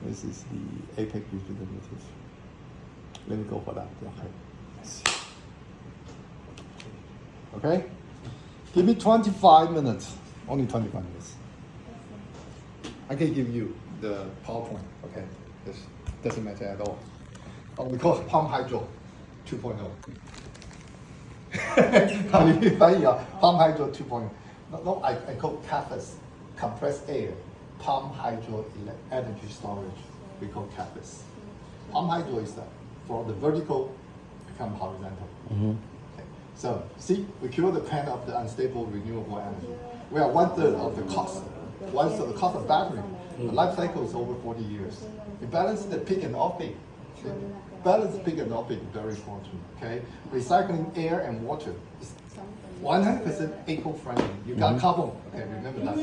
This is the APEC representative. Let me go for that. Okay. Okay. Give me 25 minutes. Only 25 minutes. I can give you the PowerPoint. Okay. This doesn't matter at all. We call it Palm Hydro 2.0. 你翻译啊 Palm Hydro 2.0. No, I call CAFES, compressed air, Palm Hydro energy storage. We call CAFES. Palm Hydro is that for the vertical become horizontal. Okay. So see, we cure the pain of the unstable renewable energy. We are 1/3 of the cost. One third the cost of battery. The life cycle is over 40 years. We balance the peak and off-peak. Balance peak and off-peak is very important. Okay. Recycling air and water is 100% eco-friendly. You got carbon. Okay, remember that.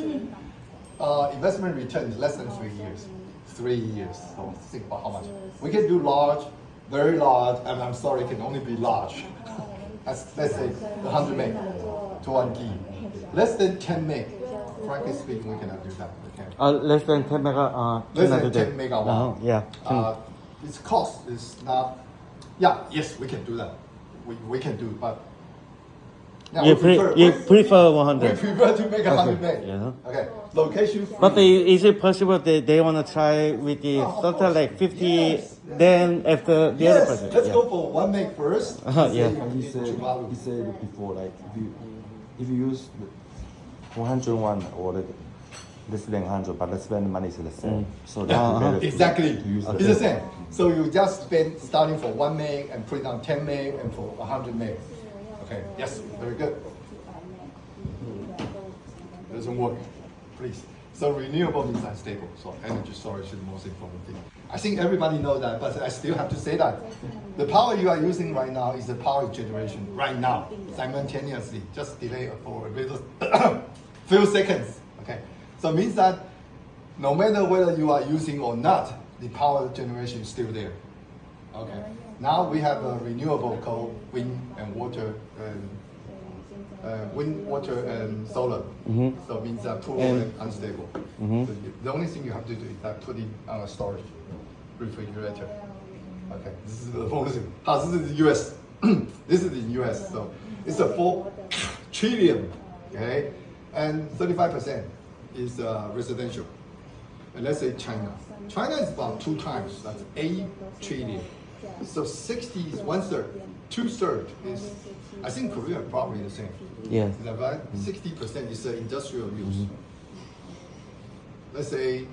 Investment return is less than 3 years. 3 years. So think about how much. We can do large, very large, and I'm sorry, it can only be large. Let's say 100 meg to 1 gig. Less than 10 meg. Frankly speaking, we cannot do that. Okay. Less than 10 mega. Less than 10 megawatt. Yeah. Its cost is not. Yeah. Yes, we can do that. We can do, but. Yeah, you prefer 100. We prefer to make 100 meg. Yeah. Okay. Location free. But is it possible they want to try with the sort of like 50, yes. then after the other person? Let's go for 1 meg first. Yeah. He said before, like if you use 101 or less than 100, but let's spend money is the same. So that's better exactly. to use It's the same. So you just spend starting for 1 meg and put it on 10 meg and for 100 meg. Okay. Yes. Very good. Doesn't work. Please. So renewable is unstable. So energy storage is the most important thing. I think everybody knows that, but I still have to say that the power you are using right now is the power generation right now, simultaneously. Just delay for a little few seconds. Okay. So it means that no matter whether you are using or not, the power generation is still there. Okay. Now we have a renewable called wind and water wind, water, and solar. So it means that poor and unstable. So the only thing you have to do is that put it on a storage refrigerator. Okay, this is the bonus. This is the US. This is the US. So it's a 4 trillion. Okay, and 35% is residential. And let's say China. China is about 2 times. That's 8 trillion. So 60 is 1/3. 2/3 is, I think Korea is probably the same. Yeah. Is that right? 60% is industrial use. Let's say,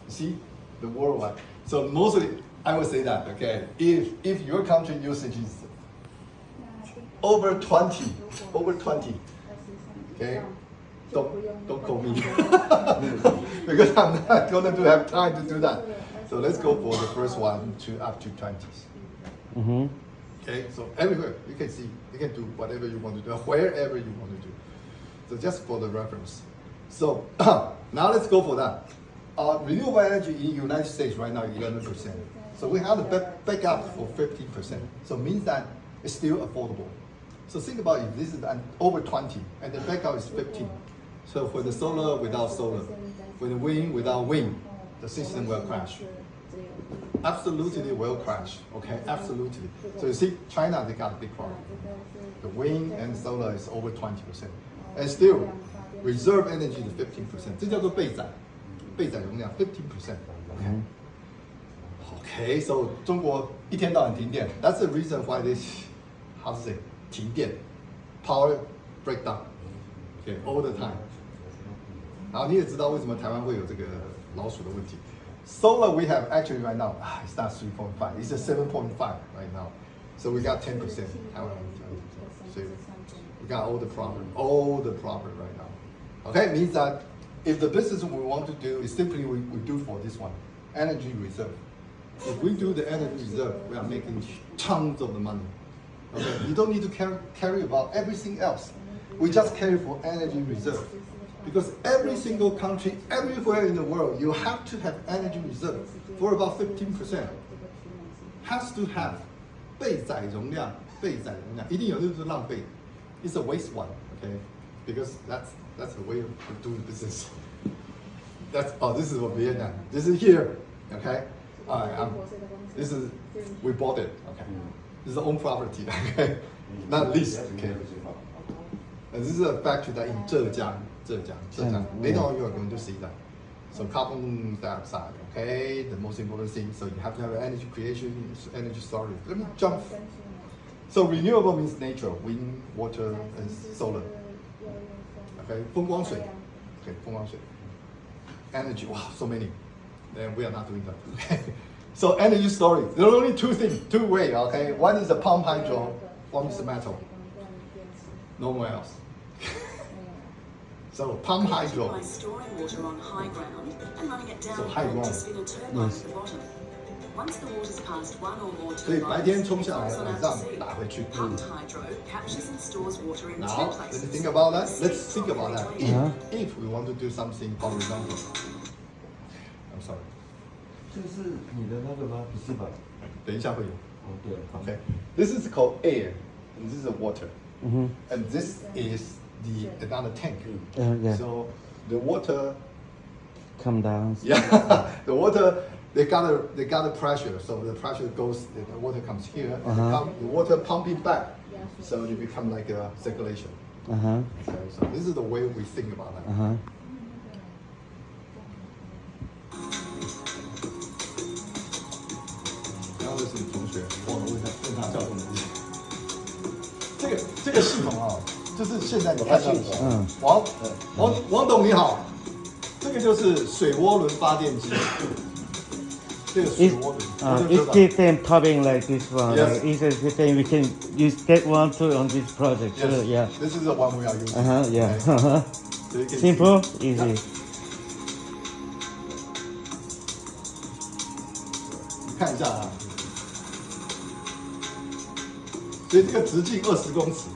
see, the worldwide. So mostly, I would say that, okay, if your country usage is over 20, okay, don't call me. Because I'm not going to have time to do that. So let's go for the first one to up to 20s. Okay, so everywhere you can see, you can do whatever you want to do, wherever you want to do. So just for the reference. So now let's go for that. Renewable energy in the United States right now is 11%. So we have the backup for 15%. So it means that it's still affordable. So think about if this is over 20 and the backup is 15. So for the solar without solar, for the wind without wind, the system will crash. Absolutely will crash. Okay, absolutely. So you see, China, they got a big problem. The wind and solar is over 20%. And still, reserve energy is 15%. 这叫做备载容量 15%. Okay, so 中国一天到晚停电. That's the reason why this, how to say, 停电, power breakdown. Okay, all the time. 然后你也知道为什么台湾会有这个老鼠的问题. Solar we have actually right now, it's not 3.5, it's a 7.5 right now. So we got 10%. So we got all the problem right now. Okay, means that if the business we want to do is simply we do for this one, energy reserve. If we do the energy reserve, we are making tons of the money. Okay, you don't need to carry about everything else. We just carry for energy reserve. Because every single country, everywhere in the world, you have to have energy reserve for about 15%. Has to have 备载容量, 一定有就是浪费. It's a waste one, okay? Because that's the way of doing business. This is for Vietnam. This is here. Okay. This is we bought it. Okay. This is own property. Okay. Not lease. Okay. And this is a factory that in Zhejiang. Later on you are going to see that. So carbon dioxide. Okay. The most important thing. So you have to have energy creation, energy storage. Let me jump. So renewable means nature, wind, water, and solar. Okay. 风光水. Okay. 风光水. Energy. Wow, so many. Then we are not doing that. Okay. So energy storage. There are only two things, two ways. Okay. One is the pump hydro. One is the metal. No more else. So pump hydro. By storing water on high ground and running it down So high ground. to spin a turbine at the bottom. Once the water's passed one or more 所以白天冲下来， turbines, 晚 it 上 falls on 打 out 回去。 to sea. Pumped hydro captures and stores water in two Now, let's places. think about that. Let's think about that. Uh-huh. If we want to do something horizontal. I'm sorry. 这是你的那个吗？不是吧？等一下会有。哦，对。 Okay. This is called air, and this is water, Mm-hmm. and this is the another tank. Yeah. So the water, Come down. yeah, the water. They got a pressure, so the pressure goes. The water comes here, and the water pumping back, so it become like a circulation. Uh-huh. Okay, so this is the way we think about that. Uh-huh. 然后这是你同学，忘了问他叫什么名字。这个系统啊，就是现在你看到的，王董你好，这个就是水涡轮发电机，这个水 It's, 涡轮。 it's system turbine like this one. Yes. Like, it's a system we can use that one too on this project. Yes. So, yeah. This is the one we are using. Uh-huh. Yeah. Okay. Uh-huh. So you can Simple, see. easy. 你看一下啊，所以这个直径20公尺，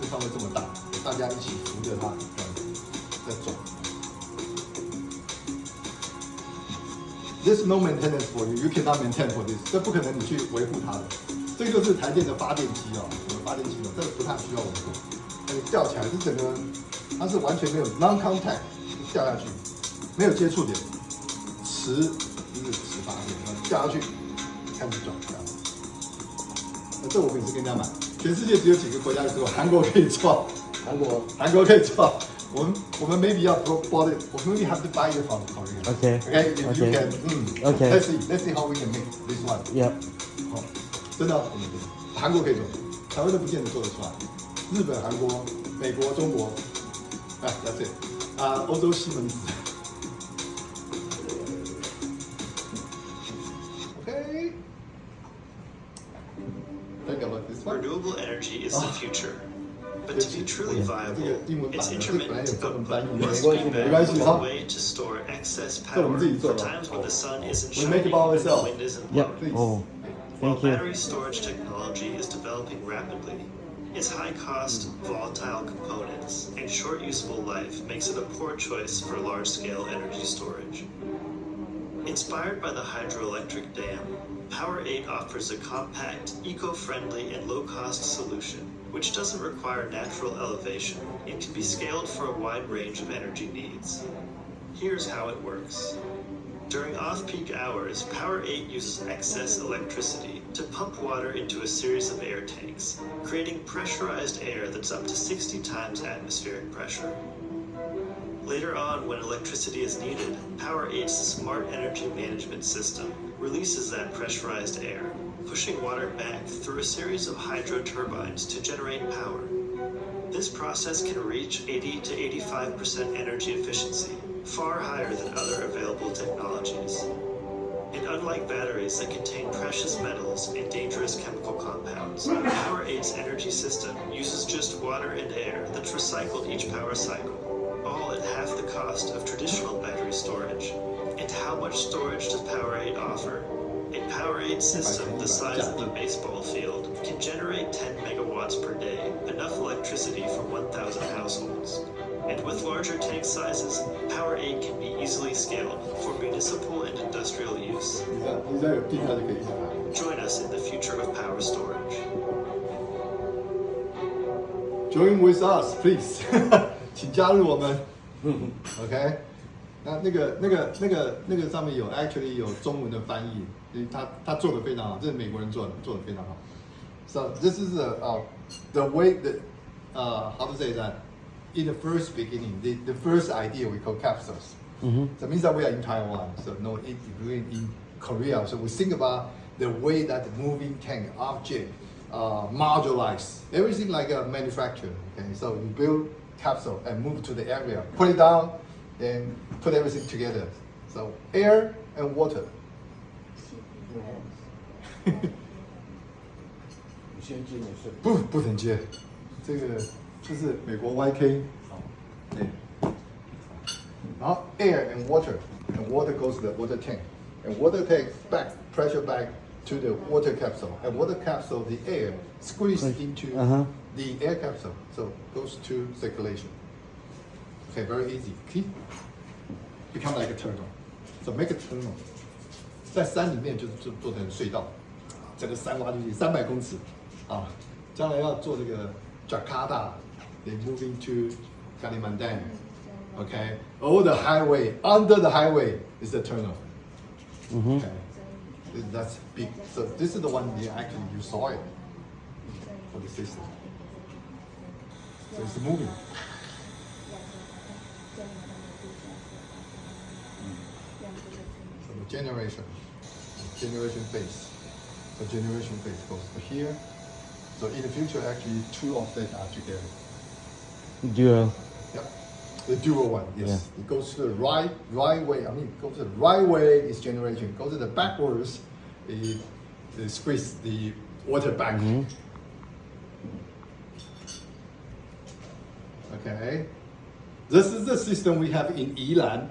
这上面这么大，大家一起扶着它，在转。There's no maintenance for you. You cannot maintain for this. 这不可能你去维护它的。这个就是台电的发电机哦，我们发电机哦，这个不太需要维护。它吊起来，这整个它是完全没有 non-contact 掉下去，没有接触点，磁就是磁发电，然后掉下去开始转这样。那这我们也是跟人家买，全世界只有几个国家有做，韩国可以做，韩国可以做。我们 maybe 要 bought it，我们 maybe have to buy it from Korea. Okay. Okay, if you Okay. can, Okay. Let's see how we can make this one. Yep. 好，真的，我们韩国可以做，台湾都不见得做得出来。日本、韩国、美国、中国，啊，that's it。欧洲西门子。Okay. Think about this one. Renewable energy is the future. But to be truly viable, its intermittent output must be met with a way to store excess power for times when the sun isn't shining and the wind isn't Yep. blowing. Oh, While thank you. battery storage technology is developing rapidly, its high-cost, volatile components and short useful life makes it a poor choice for large-scale energy storage. Inspired by the hydroelectric dam, Power8 offers a compact, eco-friendly, and low-cost solution, which doesn't require natural elevation and can be scaled for a wide range of energy needs. Here's how it works. During off-peak hours, Power8 uses excess electricity to pump water into a series of air tanks, creating pressurized air that's up to 60 times atmospheric pressure. Later on, when electricity is needed, Power8's smart energy management system releases that pressurized air, pushing water back through a series of hydro turbines to generate power. This process can reach 80 to 85% energy efficiency, far higher than other available technologies. And unlike batteries that contain precious metals and dangerous chemical compounds, Power8's energy system uses just water and air that's recycled each power cycle, all at half the cost of traditional battery storage. And how much storage does Power8 offer? A Power8 system the size of a baseball field can generate 10 megawatts per day, enough electricity for 1,000 households. And with larger tank sizes, Power8 can be easily scaled for municipal and industrial use. 你这有地下就可以一直买。 Join us in the future of power storage. Join with us, please 。请加入我们。OK，那个上面有 actually 有中文的翻译，因为他做的非常好，这是美国人做的非常好。So this is the way that how to say that in the first beginning, the first idea we call capsules. So it means that we are in Taiwan, so no, we're in Korea. So we think about the way that the moving tank object modularize everything like a manufacturer. Okay, so you build capsule and move to the area, put it down, then put everything together. So air and water. 你先接你是。不能接，这个就是美国 YK。对。然后 air and water goes to the water tank, and water tank back pressure back to the water capsule, and water capsule the air squeezed into the air capsule, so goes to circulation. Okay, very easy. Okay, become like a tunnel. So make a tunnel. 在山里面就是做成隧道，整个山挖进去300公尺啊！将来要做这个 Jakarta, they moving to Kalimantan. Okay, all the highway under the highway is the tunnel. Okay, that's big. So this is the one actually you saw it for the system. So it's moving. So the generation phase. The generation phase goes to here. So in the future, actually, two of them are together. Dual. Yep. The dual one, yes. Yeah. It goes to the right way. I mean, it goes to the right way is generation. It goes to the backwards, it squeeze the water back. Okay. This is the system we have in Yilan.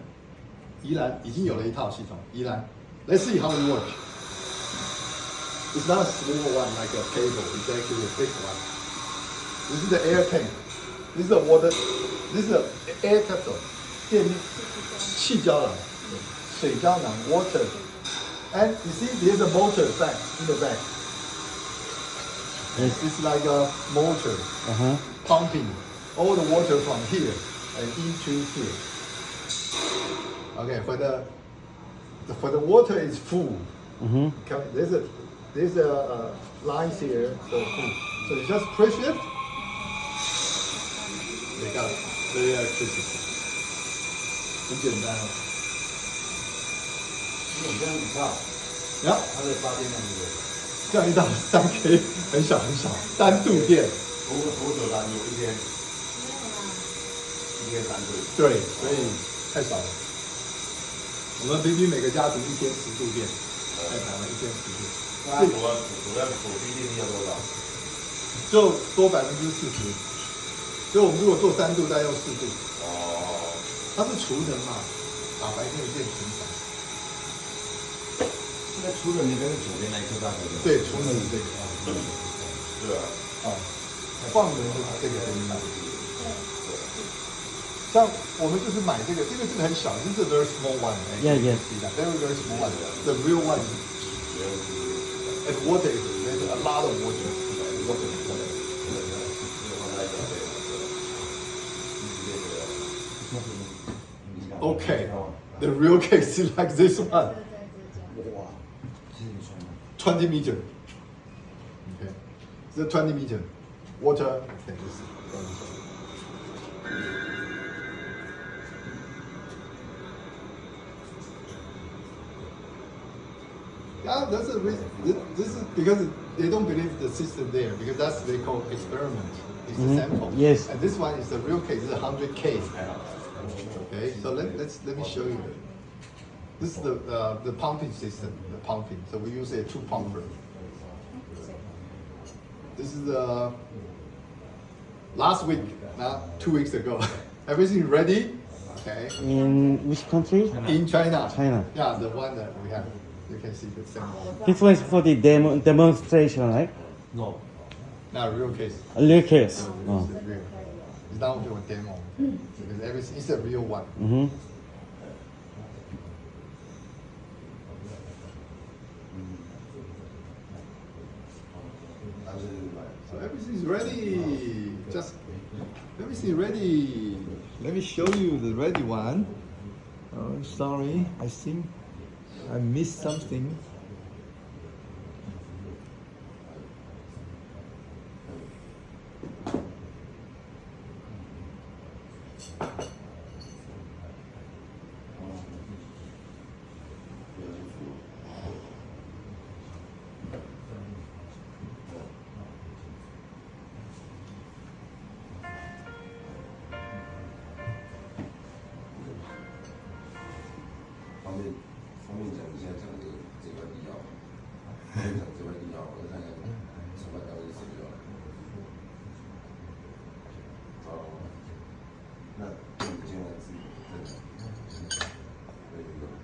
Yilan 已经有了一套系统。Yilan. Let's see how it works. It's not a small one like a cable. It's actually a big one. This is the air tank. This is the water. This is the air capsule. 电气胶囊，水胶囊 water. And you see, there's a motor back in the back. It's like a motor pumping all the water from here and into here. Okay, for the water is full. There's a lines here for full. So you just push it. They got the electricity. 很简单哦。你这样子看，呀，它的发电量是多少？这样一道3K 很小很小，单度电。多久单度？一天3度。对，所以太少了。我们平均每个家庭一天10度电，太难了，一天10度。那主要锁定电力要多少？就多40%。所以我们如果做3度，再用4度。哦，它是储能嘛，把白天的电存起来。现在除了你跟左边那一颗大颗的，对，储能是这个。对啊，放能就是这个灯泡。像我们就是买这个真的很小，这是 very small one. Yeah, yeah. Very very small one. The real one. And water is there's a lot of water. Okay, the real case is like this one. 20 meter. Okay, the 20 meter water. Okay, this is 20 meter. Yeah, that's a reason. This is because they don't believe the system there because that's they call experiment. It's a sample. Yes. And this one is the real case. It's 100 case. Okay, so let me show you. This is the pumping system. The pumping. So we use a 2 pumper. This is last week, 2 weeks ago. Everything ready? Okay. In which country? In China. China. Yeah, the one that we have. You can see the same one. This one is for the demonstration, right? no， Not a real case. A real case. It's real. It's not only a demo. Because everything is a real one. So everything is ready. Just everything ready. Let me show you the ready one. I'm sorry. I think I missed something.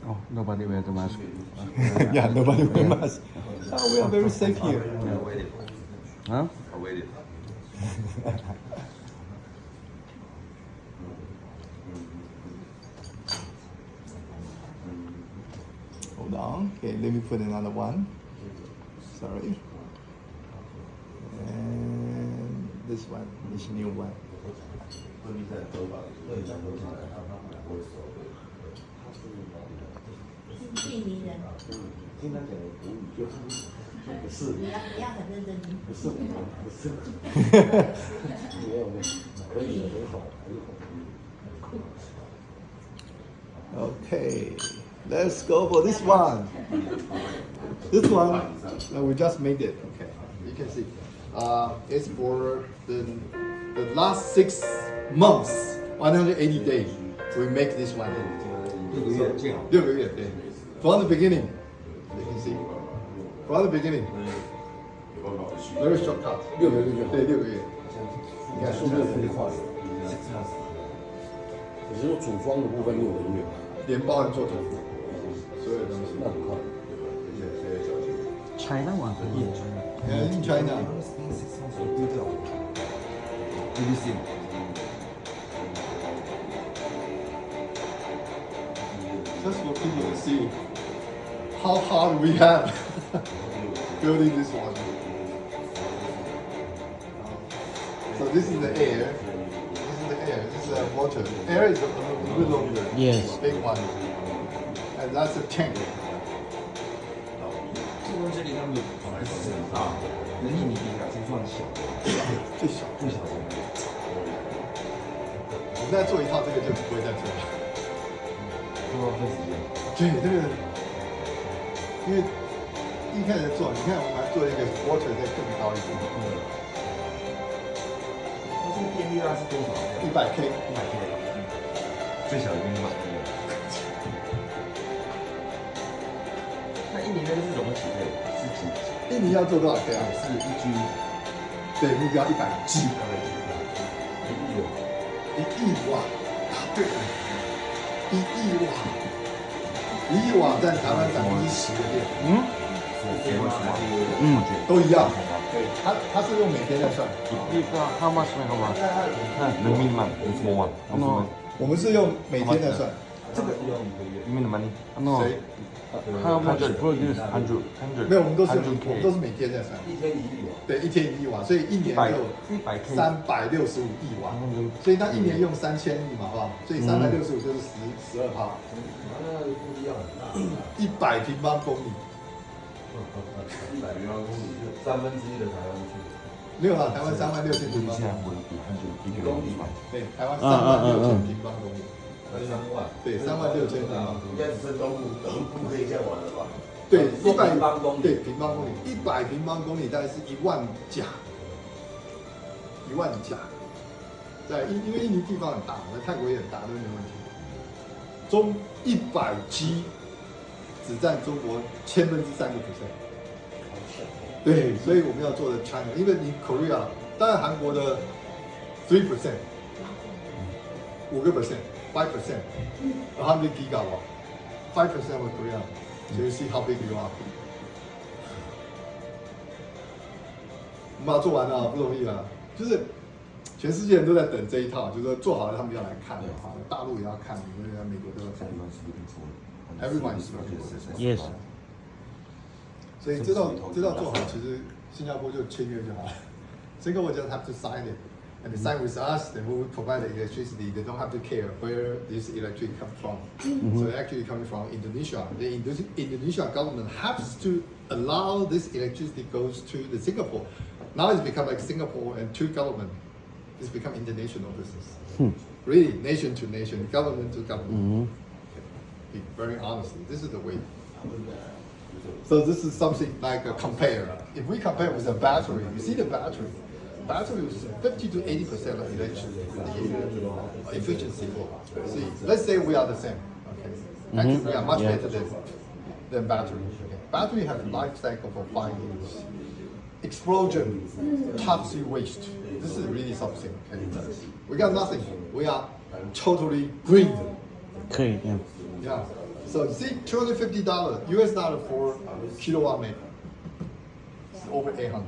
Oh, nobody wear the mask. Yeah, nobody wear mask. Oh, we are very safe here. Huh? I waited. Hold on. Okay, let me put another one. Sorry. And this one, this new one. 印尼人，你要很认真听。Okay, let's go for this one. This one, we just made it. Okay, you can see. It's for the last 6 months, 180 days. We make this one. 6个月见好。 6个月，对。From the beginning, you can see. From the beginning, very short cut. 6个月对，6个月。你看速度很快。你是说组装的部分6个月，连包含做头发，所有东西。那很快。 China one. Yeah, in China. BBC。 Just for people to see how hard we have building this one. So this is the air. This is the air. This is the water. Air is a bit longer. Yes. Big one. And that's a tank. 就跟这里他们本来是很大，跟印尼比起来是算小，最小。最小的。我们再做一套，这个就不会再做了。就要费时间。对，这个，因为一开始做，你看我们还做一个 water 再更高一点那这个电力大概是多少，100K。 ？100K。最小的跟100K。那印尼那个是怎么起配？是几？印尼要做多少 K 啊？是1 G。对，目标100G。1亿瓦，对，1亿瓦，1亿瓦占台湾10%的电，都一样。对，它是用每天在算， How much megawatt? The mean one, the small one. No. 我们是用每天在算。这个 you mean the money? No. 谁？ How much produce? 100. 没有，我们都是100K 都是每天在算。一天1亿瓦，对，一天1亿瓦，所以一年就100K 365亿瓦，所以它一年用3000亿嘛，好不好？所以365就是12%，那不一样很大。 100平方公里。 100平方公里就1/3的台湾区，没有啦，台湾36000平方现在公里。我比100一个公里嘛。对，台湾36000平方公里。 3万，对，36000平方公里。应该只剩东部可以这样玩了吧？对100平方公里，对，平方公里，100平方公里大概是1万架，1万架。对，因为印尼地方很大，那泰国也很大，都没问题。中100G 只占中国3%。对，所以我们要做的 China，因为你 Korea， 当然韩国的3%，5%，5%，5%，100% gigawatt， 5% of Korea。 So you see how big you are。我们把它做完了，不容易啊！就是全世界人都在等这一套，就是说做好了他们要来看的哈，大陆也要看，美国都要看。Everyone is looking for this one. Yes. 所以这道做好，其实新加坡就签约就好了。Singapore just have to sign it and they sign with us, then we will provide the electricity. They don't have to care where this electricity comes from. So it's actually coming from Indonesia. The Indonesian government has to allow this electricity goes to the Singapore. Now it's become like Singapore and two government. It's become international business. Really, nation to nation, government to government. Okay. Very honestly, this is the way. So this is something like a compare. If we compare with a battery, you see the battery. Battery is 50 to 80% of electricity efficiency. See, let's say we are the same. Okay. Actually, we are much better than battery. Okay. Battery has a life cycle for 5 years. Explosion, toxic waste. This is really something. Okay. We got nothing. We are totally green. Great, yeah. Yeah. So you see, $250 US dollar for kilowatt minute. It's over 800.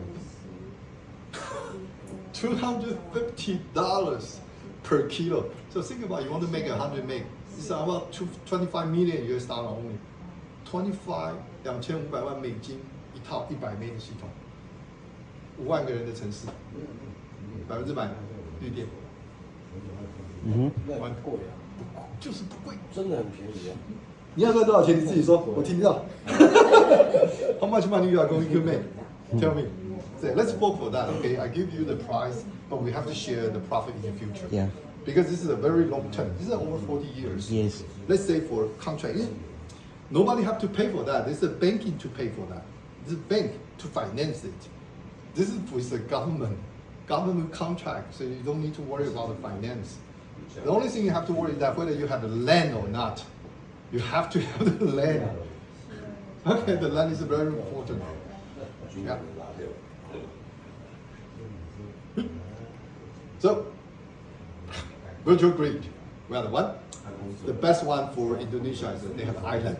$250 per kilo. So think about it, you want to make 100 meg. It's about 25 million US dollar only. 25,2500万美金一套100 meg 的系统，5万个人的城市，100%绿电。那很贵啊，就是不贵。真的很便宜啊。你要赚多少钱？你自己说，我听到。How much money you are going to make? Tell me. Say, let's vote for that. Okay, I give you the price, but we have to share the profit in the future. Yeah. Because this is a very long term. This is over 40 years. Yes. Let's say for contract, nobody have to pay for that. There's a banking to pay for that. There's a bank to finance it. This is with the government contract, so you don't need to worry about the finance. The only thing you have to worry is that whether you have the land or not. You have to have the land. Okay, the land is very important. Yeah. So, virtual grid, we are the one. The best one for Indonesia is that they have island.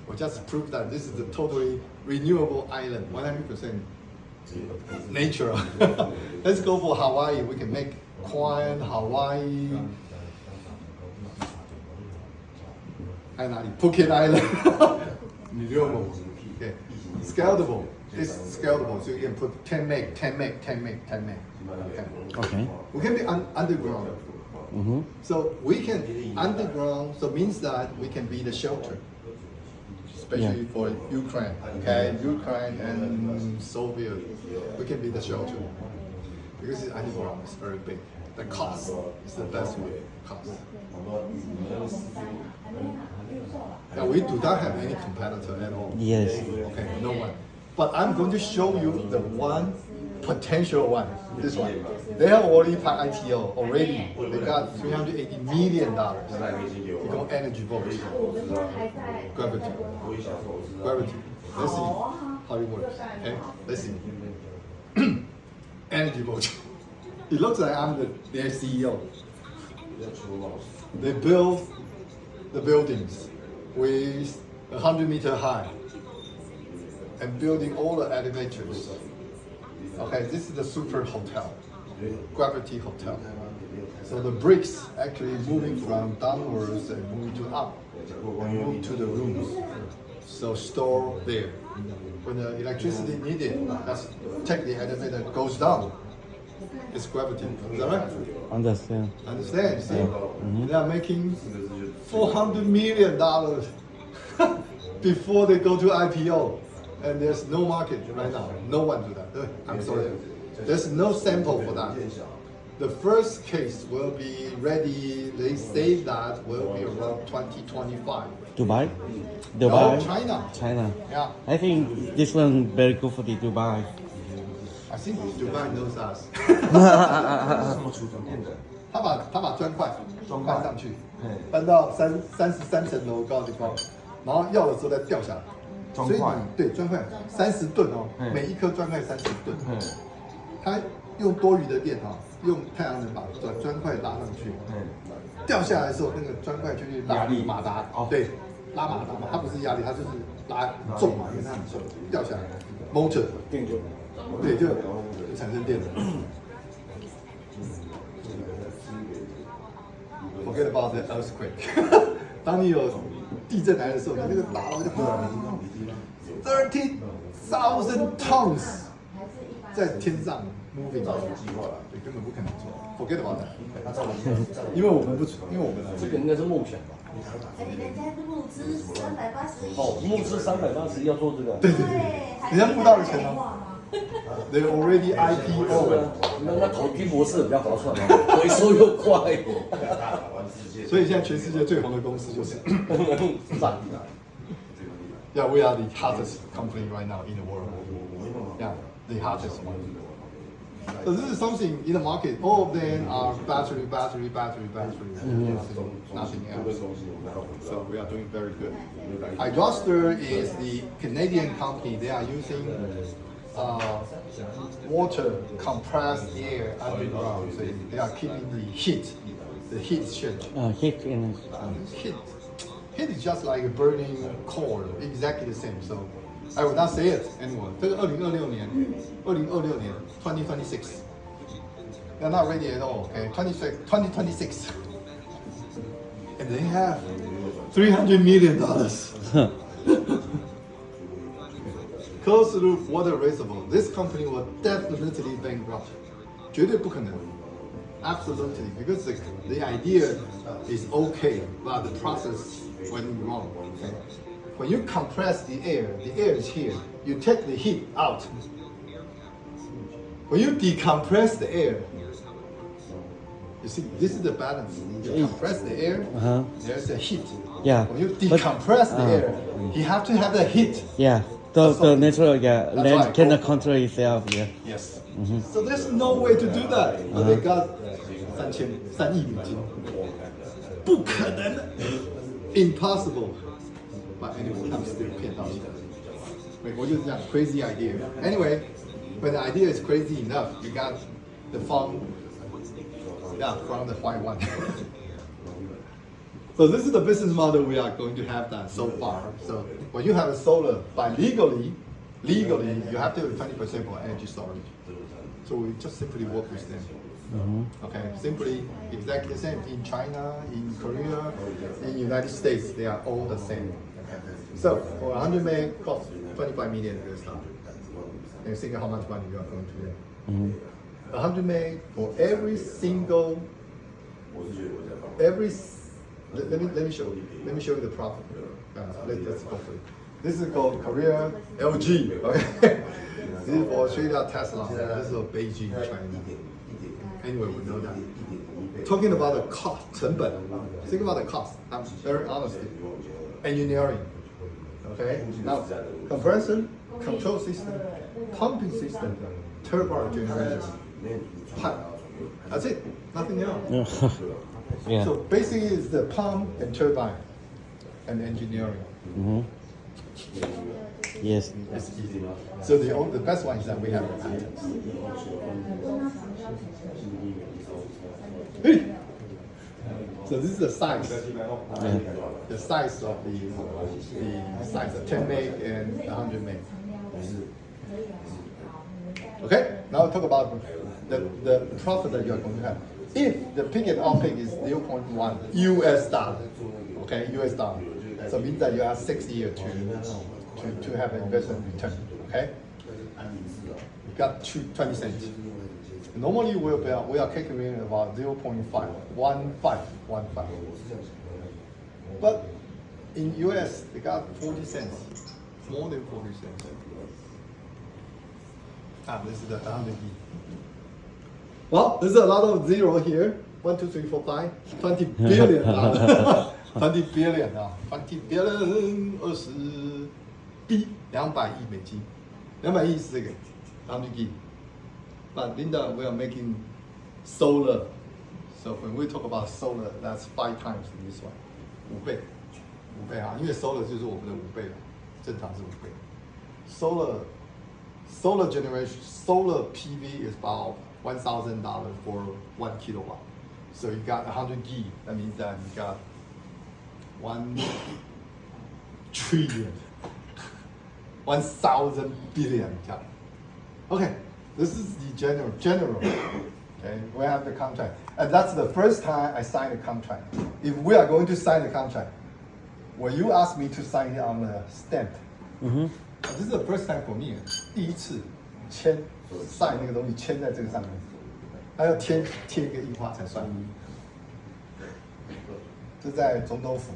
We just proved that this is a totally renewable island, 100% nature. Let's go for Hawaii. We can make Kauai, Hawaii. 还有哪里 Phuket Island. Renewable. Okay. Scalable. It's scalable, so you can put 10 meg, 10 meg, 10 meg, 10 meg. Okay. We can be underground. So we can underground, so means that we can be the shelter, especially for Ukraine. Okay, Ukraine and Soviet, we can be the shelter because it's underground. It's very big. The cost is the best way. Cost. Yeah, we do not have any competitor at all. Yes. Okay, no one. But I'm going to show you the one potential one. This one. They have already IPO already. They got $380 million. You know, energy vote. Gravity. Gravity. Let's see how it works. Okay, let's see. Energy vote. It looks like I'm their CEO. They build the buildings with 100-meter high and building all the elevators. Okay, this is the super hotel, Gravity Hotel. So the bricks actually moving from downwards and moving to up and move to the rooms. So store there. When the electricity needed, let's take the elevator goes down. It's gravity. Is that right? Understand. Understand? See, they are making $400 million before they go to IPO, and there's no market right now. No one do that. I'm sorry. There's no sample for that. The first case will be ready. They say that will be around 2025. Dubai? No, Dubai? China. China. Yeah. I think this one very good for the Dubai. I think Dubai knows us. 什么储存电的？他把砖块搬上去嘿，搬到33层楼高的地方，然后要的时候再掉下来。砖块所以你对砖块30吨哦，嗯每一颗砖块30吨。嗯它用多余的电哈，用太阳能把砖块拉上去，嗯，掉下来的时候那个砖块就去拉压力马达，哦对，拉马达嘛，它不是压力，它就是拉重嘛，因为它很重，掉下来，motor，电就对，就产生电了。Forget about the earthquake 。当你有地震来的时候，你那个大楼就30,000 tons 在天上 moving，造成计划了。对，根本不可能做，forget about that。他造成计划，因为我们不，因为我们这个应该是梦想吧？哎，人家募资381。哦，募资381要做这个。对，人家募到了钱了哦。They already IPO 了，那投拼博士比较划算嘛，回收又快。所以现在全世界最红的公司就是赞。 Yeah, we are the hottest company right now in the world. Yeah, the hottest one. So this is something in the market. All of them are battery. Nothing else. So we are doing very good. Hydroster is the Canadian company. They are using water compressed air underground. So they are keeping the heat exchange. Heat in Heat is just like a burning coal, exactly the same. So I will not say it anymore. 这个2026年2026 They're not ready at all. Okay, 2026. And they have $300 million. Closed loop water reservoir. This company will definitely bankrupt. 绝对不可能。Absolutely, because the idea is okay, but the process went wrong. Okay? When you compress the air is here. You take the heat out. When you decompress the air, you see, this is the balance. You compress the air, there's the heat. Yeah. When you decompress the air, you have to have the heat. yeah. The natural That's land right. cannot control itself. Yeah. Yes. So there's no way to do that. But they got 3亿美金，不可能 ，impossible。But anyway, 他们 still 骗到钱。美国就是这样 crazy idea. Anyway, when the idea is crazy enough, you got the fund, yeah, from the white one. So this is the business model we are going to have that so far. So when you have a solar, by legally, you have to have 20% for energy storage. So we just simply work with them. Okay, simply exactly the same in China, in Korea, in United States, they are all the same. Okay. So for 100 meg cost $25 million. And you think how much money you are going to get. 100 meg for every single, let me show you. Let me show you the profit. Let's go for it. This is called Korea LG. Okay. This is for Australia Tesla. This is for Beijing, China. Anyway, we know that. Talking about the cost, 成本. Think about the cost. I'm very honest. Engineering. Okay. Now, compressor, control system, pumping system, turbine generator, pipe. That's it. Nothing else. Yeah. So basically, it's the pump and turbine, and engineering. Yes. It's easy. So the best one is that we have the patents. So this is the size. The size of the size of 10 meg and 100 meg. Okay, now talk about the profit that you're going to have. If the peak and off peak is 0.1 US dollar, okay, US dollar. So it means that you have 6 years to have an investment return, okay? You got 20 cents. Normally we are calculating about 0.15. But in US, they got 40 cents, more than 40 cents. This is the 100 E. Well, there's a lot of zero here. 1, 2, 3, 4, 5, 20 billion. 20 billion 20 billion 20 B 200亿美金，200亿是这个100 亿。But Linda, we are making solar. So when we talk about solar, that's 5 times this one. 5倍啊，因为 solar 就是我们的5倍了，正常是5倍。Solar generation, solar PV is about $1,000 for 1 kilowatt. So you got 100 G. That means that you got 1 trillion, 1,000 billion. Okay, this is the general. Okay, we have the contract, and that's the first time I signed a contract. If we are going to sign the contract, will you ask me to sign it on a stamp? This is the first time for me. 第一次签晒那个东西签在这个上面，他要贴一个印花才算。这在总统府。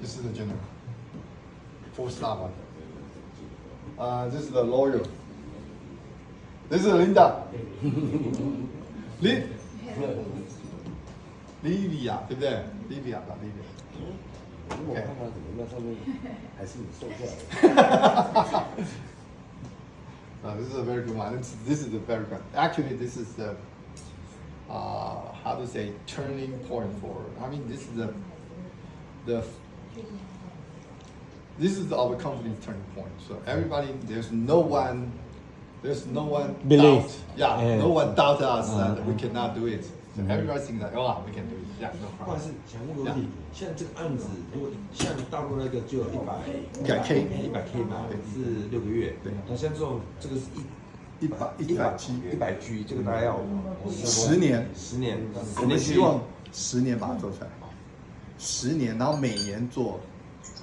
This is the general. 4-star one. This is the lawyer. This is Linda. Livia 对不对 ？Livia 吧 ，Livia。我看他怎么那上面还是瘦下来。This is a very good one. This is a very good. Actually, this is the how to say turning point for. I mean, this is this is our company's turning point. So everybody, there's no one Believe. doubt. Yeah, no one doubt us that we cannot do it. So everybody thinks that we can do it. Yeah, no 不好意 problem. 思，想问个问题，像这个案子，如果像大陆那个就有100K 嘛，是6个月，对那像这种这个是100G，这个大概要10年， 10年，我们希望10年把它做出来，10年，然后每年做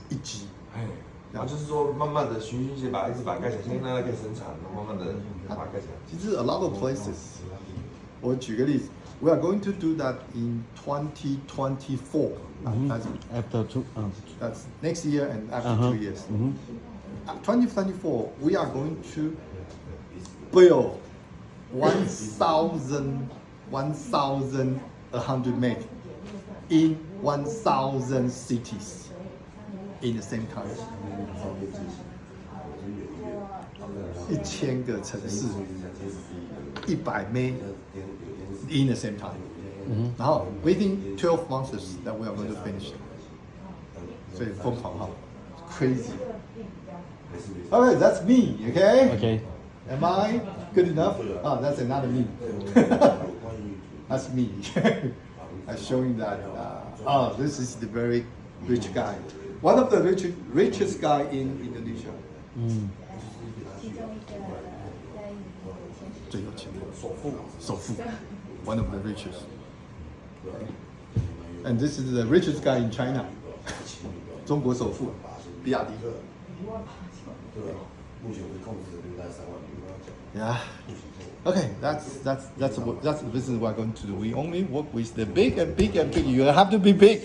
1G。哎，然后就是说慢慢的循序渐进，一直把它盖起来，先让它可以生产，然后慢慢的把它盖起来。其实 a lot of places， 我举个例子 ，we are going to do that in 2024. After two. That's next year and after 2 years. 2024, we are going to build 1,100 meg in 1,000 cities in the same country. 1000个城市，100 meg in the same time. 然后 within 12 months that we are going to finish. 所以疯狂哈 ，crazy. Alright, that's me. Okay. Okay. Am I good enough? That's another me. That's me. I'm showing that. This is the very rich guy. One of the richest guy in Indonesia. 最有钱的首富 One of the richest. And this is the richest guy in China. 中国首富，比亚迪。目前会控制大概3万多。 Yeah. Okay, that's the business we're going to do. We only work with the big and big and big. You have to be big.